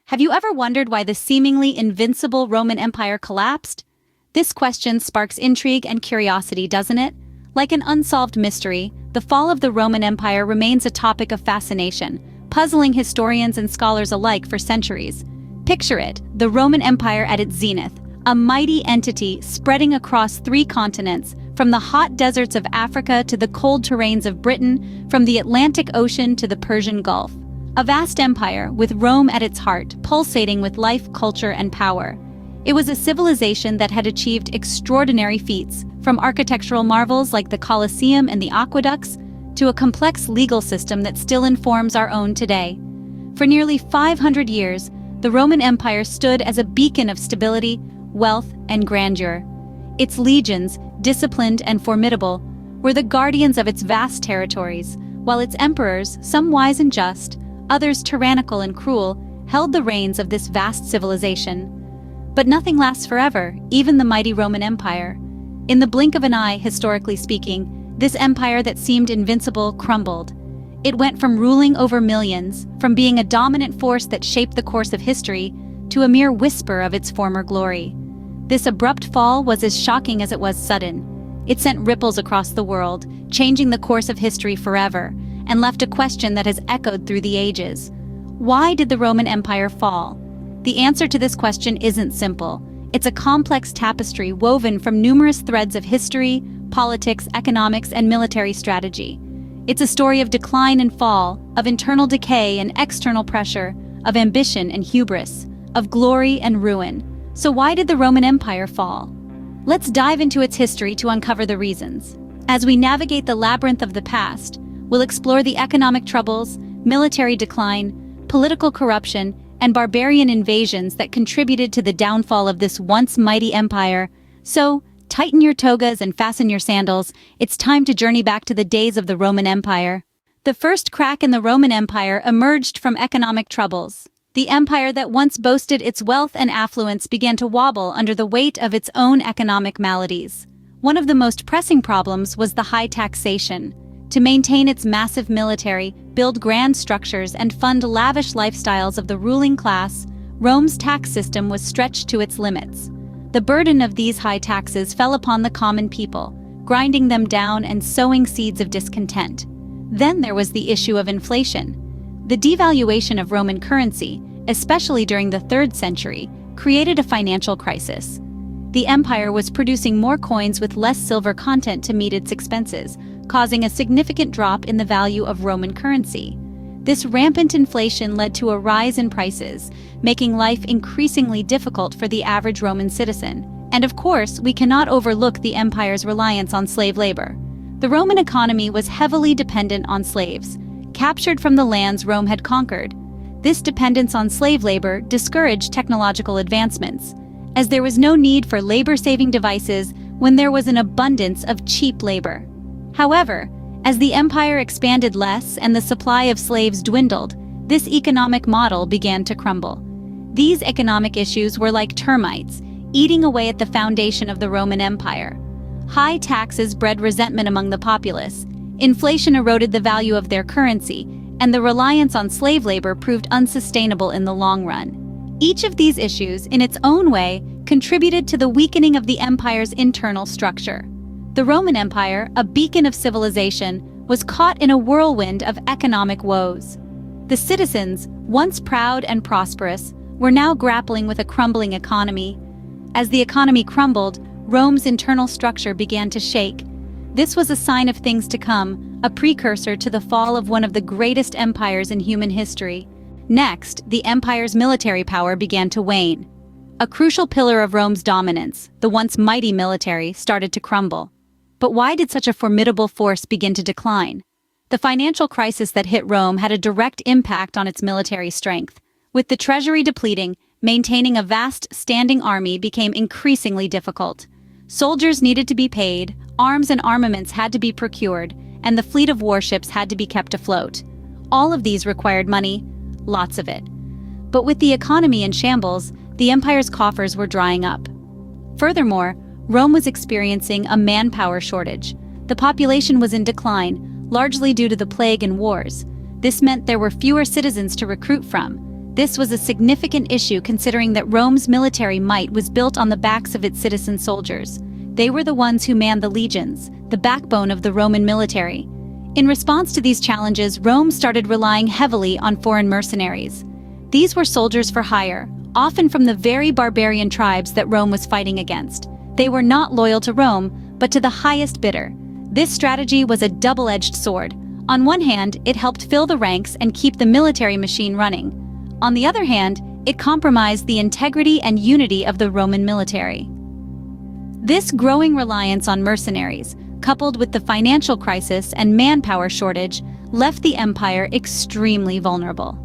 Have you ever wondered why the seemingly invincible Roman Empire collapsed? This question sparks intrigue and curiosity, doesn't it? Like an unsolved mystery, the fall of the Roman Empire remains a topic of fascination, puzzling historians and scholars alike for centuries. Picture it, the Roman Empire at its zenith, a mighty entity spreading across 3 continents, from the hot deserts of Africa to the cold terrains of Britain, from the Atlantic Ocean to the Persian Gulf. A vast empire, with Rome at its heart, pulsating with life, culture, and power. It was a civilization that had achieved extraordinary feats, from architectural marvels like the Colosseum and the aqueducts, to a complex legal system that still informs our own today. For nearly 500 years, the Roman Empire stood as a beacon of stability, wealth, and grandeur. Its legions, disciplined and formidable, were the guardians of its vast territories, while its emperors, some wise and just, others tyrannical and cruel, held the reins of this vast civilization. But nothing lasts forever, even the mighty Roman Empire. In the blink of an eye, historically speaking, this empire that seemed invincible crumbled. It went from ruling over millions, from being a dominant force that shaped the course of history, to a mere whisper of its former glory. This abrupt fall was as shocking as it was sudden. It sent ripples across the world, changing the course of history forever, and left a question that has echoed through the ages. Why did the Roman Empire fall? The answer to this question isn't simple. It's a complex tapestry woven from numerous threads of history, politics, economics, and military strategy. It's a story of decline and fall, of internal decay and external pressure, of ambition and hubris, of glory and ruin. So why did the Roman Empire fall? Let's dive into its history to uncover the reasons. As we navigate the labyrinth of the past, we'll explore the economic troubles, military decline, political corruption, and barbarian invasions that contributed to the downfall of this once mighty empire. So, tighten your togas and fasten your sandals. It's time to journey back to the days of the Roman Empire. The first crack in the Roman Empire emerged from economic troubles. The empire that once boasted its wealth and affluence began to wobble under the weight of its own economic maladies. One of the most pressing problems was the high taxation. To maintain its massive military, build grand structures, and fund lavish lifestyles of the ruling class, Rome's tax system was stretched to its limits. The burden of these high taxes fell upon the common people, grinding them down and sowing seeds of discontent. Then there was the issue of inflation. The devaluation of Roman currency, especially during the 3rd century, created a financial crisis. The empire was producing more coins with less silver content to meet its expenses, causing a significant drop in the value of Roman currency. This rampant inflation led to a rise in prices, making life increasingly difficult for the average Roman citizen. And of course, we cannot overlook the empire's reliance on slave labor. The Roman economy was heavily dependent on slaves, captured from the lands Rome had conquered. This dependence on slave labor discouraged technological advancements, as there was no need for labor-saving devices when there was an abundance of cheap labor. However, as the empire expanded less and the supply of slaves dwindled, this economic model began to crumble. These economic issues were like termites, eating away at the foundation of the Roman Empire. High taxes bred resentment among the populace, inflation eroded the value of their currency, and the reliance on slave labor proved unsustainable in the long run. Each of these issues, in its own way, contributed to the weakening of the empire's internal structure. The Roman Empire, a beacon of civilization, was caught in a whirlwind of economic woes. The citizens, once proud and prosperous, were now grappling with a crumbling economy. As the economy crumbled, Rome's internal structure began to shake. This was a sign of things to come, a precursor to the fall of one of the greatest empires in human history. Next, the empire's military power began to wane. A crucial pillar of Rome's dominance, the once mighty military, started to crumble. But why did such a formidable force begin to decline? The financial crisis that hit Rome had a direct impact on its military strength. With the treasury depleting, maintaining a vast standing army became increasingly difficult. Soldiers needed to be paid, arms and armaments had to be procured, and the fleet of warships had to be kept afloat. All of these required money, lots of it. But with the economy in shambles, the empire's coffers were drying up. Furthermore, Rome was experiencing a manpower shortage. The population was in decline, largely due to the plague and wars. This meant there were fewer citizens to recruit from. This was a significant issue considering that Rome's military might was built on the backs of its citizen soldiers. They were the ones who manned the legions, the backbone of the Roman military. In response to these challenges, Rome started relying heavily on foreign mercenaries. These were soldiers for hire, often from the very barbarian tribes that Rome was fighting against. They were not loyal to Rome, but to the highest bidder. This strategy was a double-edged sword. On one hand, it helped fill the ranks and keep the military machine running. On the other hand, it compromised the integrity and unity of the Roman military. This growing reliance on mercenaries, coupled with the financial crisis and manpower shortage, left the empire extremely vulnerable.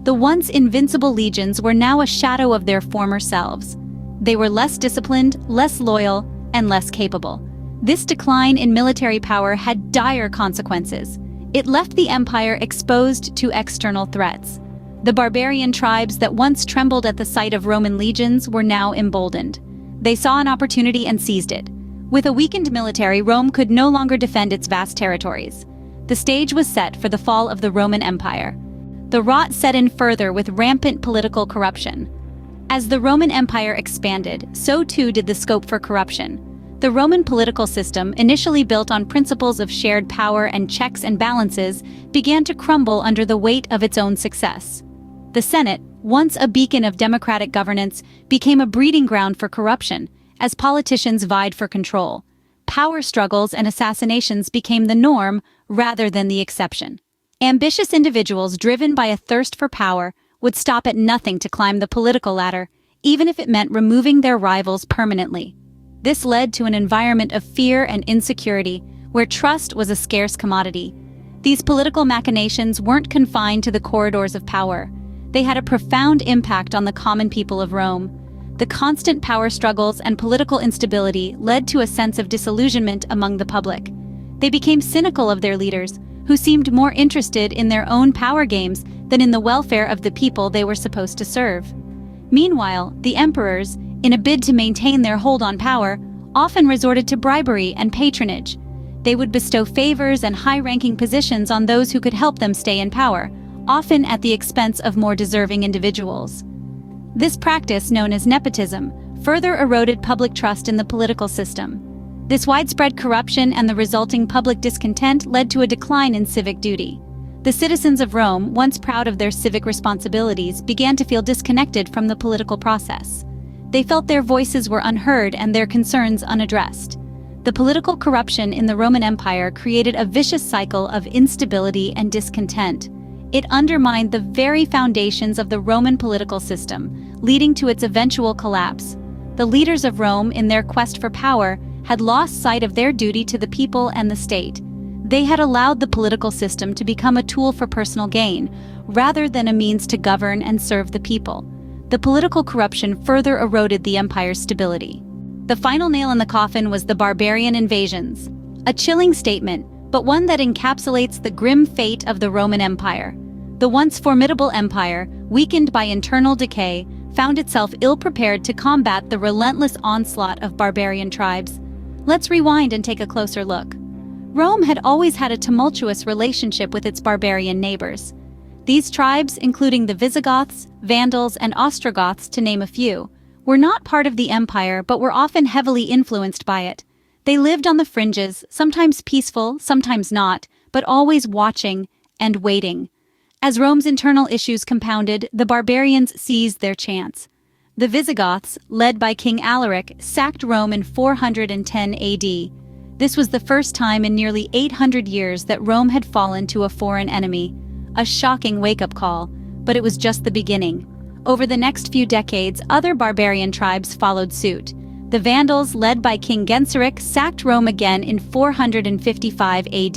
The once invincible legions were now a shadow of their former selves. They were less disciplined, less loyal, and less capable. This decline in military power had dire consequences. It left the empire exposed to external threats. The barbarian tribes that once trembled at the sight of Roman legions were now emboldened. They saw an opportunity and seized it. With a weakened military, Rome could no longer defend its vast territories. The stage was set for the fall of the Roman Empire. The rot set in further with rampant political corruption. As the Roman Empire expanded, so too did the scope for corruption. The Roman political system, initially built on principles of shared power and checks and balances, began to crumble under the weight of its own success. The Senate, once a beacon of democratic governance, became a breeding ground for corruption, as politicians vied for control. Power struggles and assassinations became the norm rather than the exception. Ambitious individuals driven by a thirst for power would stop at nothing to climb the political ladder, even if it meant removing their rivals permanently. This led to an environment of fear and insecurity, where trust was a scarce commodity. These political machinations weren't confined to the corridors of power. They had a profound impact on the common people of Rome. The constant power struggles and political instability led to a sense of disillusionment among the public. They became cynical of their leaders, who seemed more interested in their own power games than in the welfare of the people they were supposed to serve. Meanwhile, the emperors, in a bid to maintain their hold on power, often resorted to bribery and patronage. They would bestow favors and high-ranking positions on those who could help them stay in power, often at the expense of more deserving individuals. This practice, known as nepotism, further eroded public trust in the political system. This widespread corruption and the resulting public discontent led to a decline in civic duty. The citizens of Rome, once proud of their civic responsibilities, began to feel disconnected from the political process. They felt their voices were unheard and their concerns unaddressed. The political corruption in the Roman Empire created a vicious cycle of instability and discontent. It undermined the very foundations of the Roman political system, leading to its eventual collapse. The leaders of Rome, in their quest for power, had lost sight of their duty to the people and the state. They had allowed the political system to become a tool for personal gain, rather than a means to govern and serve the people. The political corruption further eroded the empire's stability. The final nail in the coffin was the Barbarian Invasions. A chilling statement, but one that encapsulates the grim fate of the Roman Empire. The once formidable empire, weakened by internal decay, found itself ill-prepared to combat the relentless onslaught of barbarian tribes. Let's rewind and take a closer look. Rome had always had a tumultuous relationship with its barbarian neighbors. These tribes, including the Visigoths, Vandals, and Ostrogoths to name a few, were not part of the empire but were often heavily influenced by it. They lived on the fringes, sometimes peaceful, sometimes not, but always watching and waiting. As Rome's internal issues compounded, the barbarians seized their chance. The Visigoths, led by King Alaric, sacked Rome in 410 AD. This was the first time in nearly 800 years that Rome had fallen to a foreign enemy. A shocking wake-up call, but it was just the beginning. Over the next few decades, other barbarian tribes followed suit. The Vandals, led by King Genseric, sacked Rome again in 455 AD.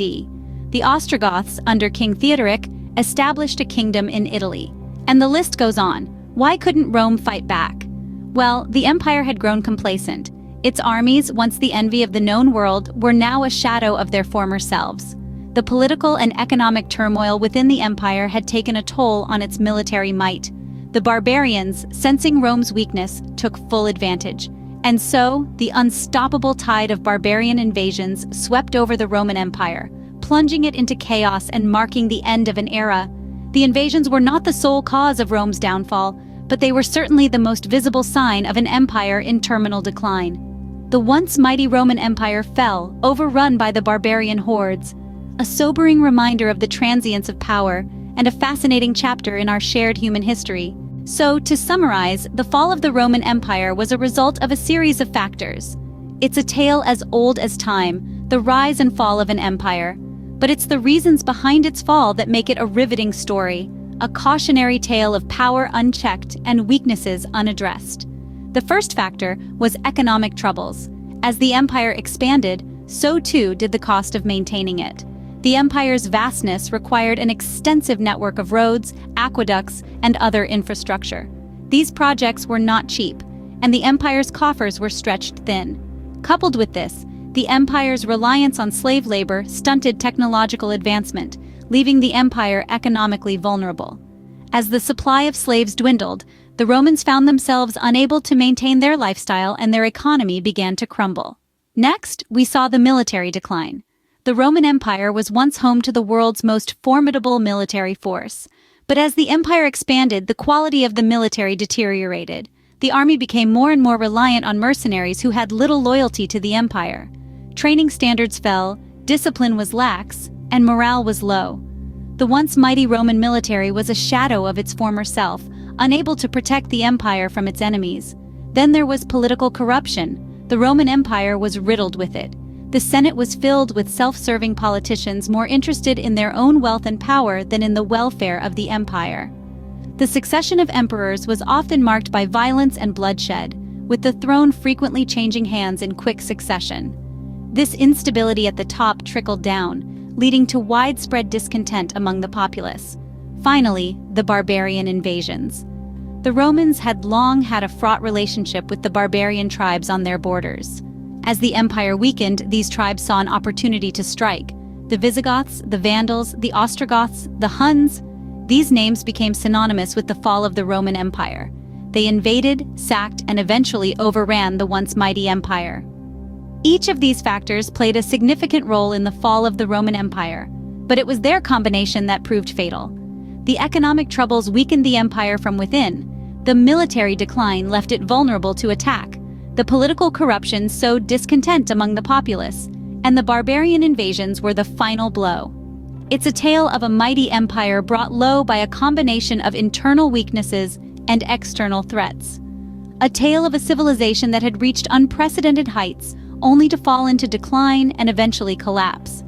The Ostrogoths, under King Theodoric, established a kingdom in Italy. And the list goes on. Why couldn't Rome fight back? Well, the empire had grown complacent. Its armies, once the envy of the known world, were now a shadow of their former selves. The political and economic turmoil within the empire had taken a toll on its military might. The barbarians, sensing Rome's weakness, took full advantage. And so, the unstoppable tide of barbarian invasions swept over the Roman Empire, plunging it into chaos and marking the end of an era. The invasions were not the sole cause of Rome's downfall, but they were certainly the most visible sign of an empire in terminal decline. The once mighty Roman Empire fell, overrun by the barbarian hordes, a sobering reminder of the transience of power and a fascinating chapter in our shared human history. So, to summarize, the fall of the Roman Empire was a result of a series of factors. It's a tale as old as time, the rise and fall of an empire, but it's the reasons behind its fall that make it a riveting story, a cautionary tale of power unchecked and weaknesses unaddressed. The first factor was economic troubles. As the empire expanded, so too did the cost of maintaining it. The empire's vastness required an extensive network of roads, aqueducts, and other infrastructure. These projects were not cheap, and the empire's coffers were stretched thin. Coupled with this, the empire's reliance on slave labor stunted technological advancement, leaving the empire economically vulnerable. As the supply of slaves dwindled, the Romans found themselves unable to maintain their lifestyle and their economy began to crumble. Next, we saw the military decline. The Roman Empire was once home to the world's most formidable military force. But as the empire expanded, the quality of the military deteriorated. The army became more and more reliant on mercenaries who had little loyalty to the empire. Training standards fell, discipline was lax, and morale was low. The once mighty Roman military was a shadow of its former self, unable to protect the empire from its enemies. Then there was political corruption. The Roman Empire was riddled with it. The Senate was filled with self-serving politicians more interested in their own wealth and power than in the welfare of the empire. The succession of emperors was often marked by violence and bloodshed, with the throne frequently changing hands in quick succession. This instability at the top trickled down, leading to widespread discontent among the populace. Finally, the Barbarian Invasions. The Romans had long had a fraught relationship with the barbarian tribes on their borders. As the empire weakened, these tribes saw an opportunity to strike. The Visigoths, the Vandals, the Ostrogoths, the Huns, these names became synonymous with the fall of the Roman Empire. They invaded, sacked, and eventually overran the once mighty empire. Each of these factors played a significant role in the fall of the Roman Empire, but it was their combination that proved fatal. The economic troubles weakened the empire from within. The military decline left it vulnerable to attack. The political corruption sowed discontent among the populace, and the barbarian invasions were the final blow. It's a tale of a mighty empire brought low by a combination of internal weaknesses and external threats. A tale of a civilization that had reached unprecedented heights, only to fall into decline and eventually collapse.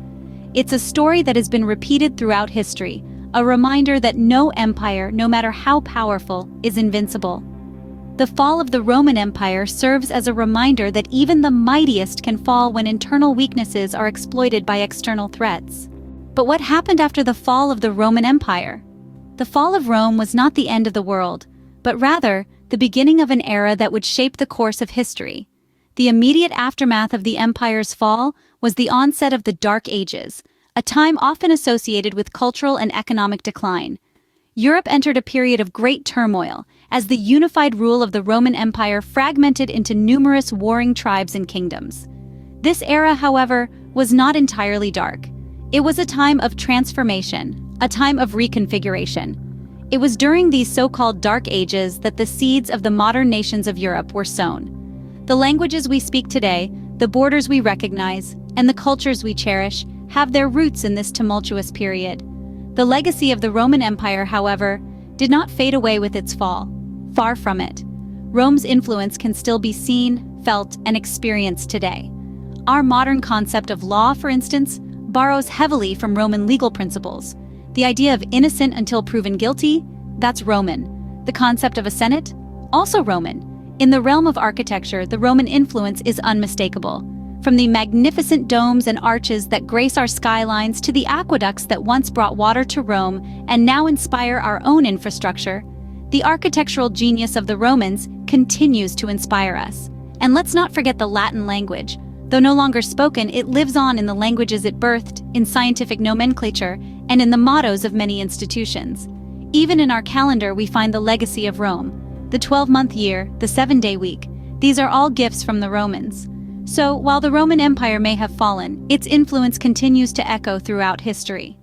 It's a story that has been repeated throughout history, a reminder that no empire, no matter how powerful, is invincible. The fall of the Roman Empire serves as a reminder that even the mightiest can fall when internal weaknesses are exploited by external threats. But what happened after the fall of the Roman Empire? The fall of Rome was not the end of the world, but rather the beginning of an era that would shape the course of history. The immediate aftermath of the empire's fall was the onset of the Dark Ages, a time often associated with cultural and economic decline. Europe entered a period of great turmoil, as the unified rule of the Roman Empire fragmented into numerous warring tribes and kingdoms. This era, however, was not entirely dark. It was a time of transformation, a time of reconfiguration. It was during these so-called Dark Ages that the seeds of the modern nations of Europe were sown. The languages we speak today, the borders we recognize, and the cultures we cherish have their roots in this tumultuous period. The legacy of the Roman Empire, however, did not fade away with its fall. Far from it. Rome's influence can still be seen, felt, and experienced today. Our modern concept of law, for instance, borrows heavily from Roman legal principles. The idea of innocent until proven guilty, that's Roman. The concept of a Senate, also Roman. In the realm of architecture, the Roman influence is unmistakable. From the magnificent domes and arches that grace our skylines to the aqueducts that once brought water to Rome and now inspire our own infrastructure, the architectural genius of the Romans continues to inspire us. And let's not forget the Latin language. Though no longer spoken, it lives on in the languages it birthed, in scientific nomenclature, and in the mottos of many institutions. Even in our calendar, we find the legacy of Rome. The 12-month year, the 7-day week, these are all gifts from the Romans. So, while the Roman Empire may have fallen, its influence continues to echo throughout history.